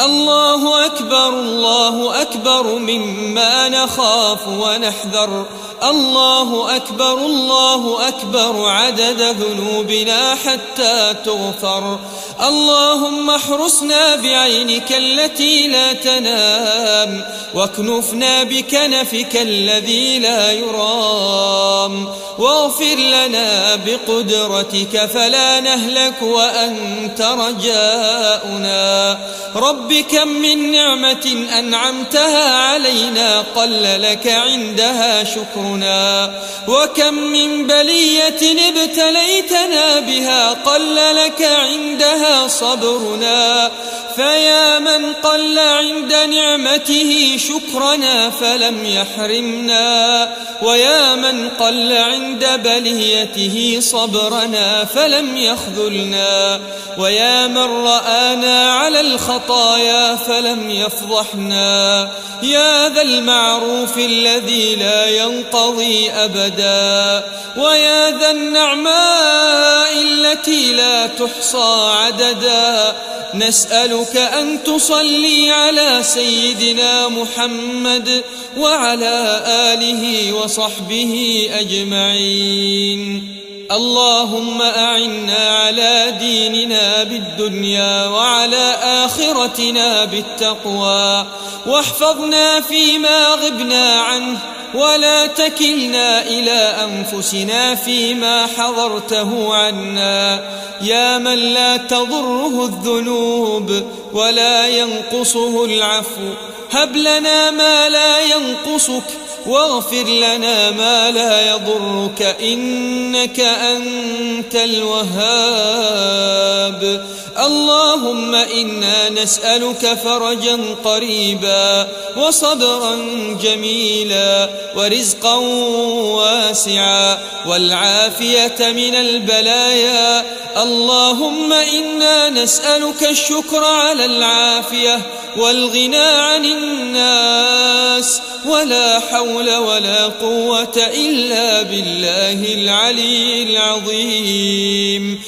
الله أكبر الله أكبر مما نخاف ونحذر. الله أكبر عدد ذنوبنا حتى تغفر. اللهم احرسنا بعينك التي لا تنام، واكنفنا بكنفك الذي لا يرام، واغفر لنا بقدرتك فلا نهلك وأنت رجاؤنا. رب كم من نعمة أنعمتها علينا قل لك عندها شكرنا، وكم من بلية ابتليتنا بها قل لك عندها صبرنا. فيا من قل عند نعمته شكرنا فلم يحرمنا، ويا من قل عند بليته صبرنا فلم يخذلنا، ويا من رآنا على الخطايا فلم يفضحنا. يا ذا المعروف الذي لا ينقضي أبدا، ويا ذا النعماء التي لا تحصى عددا، نسألك أن تصلي على سيدنا محمد وعلى آله وصحبه أجمعين. اللهم أعنا على ديننا بالدنيا وعلى آخرتنا بالتقوى، واحفظنا فيما غبنا عنه، ولا تكلنا إلى أنفسنا فيما حضرته عنا. يا من لا تضره الذنوب ولا ينقصه العفو، هب لنا ما لا ينقصك، واغفر لنا ما لا يضرك، إنك أنت الوهاب. اللهم إنا نسألك فرجا قريبا، وصبرا جميلا، ورزقا واسعا، والعافية من البلايا. اللهم إنا نسألك الشكر على العافية، والغنى عن الناس، ولا حول ولا قوة إلا بالله العلي العظيم.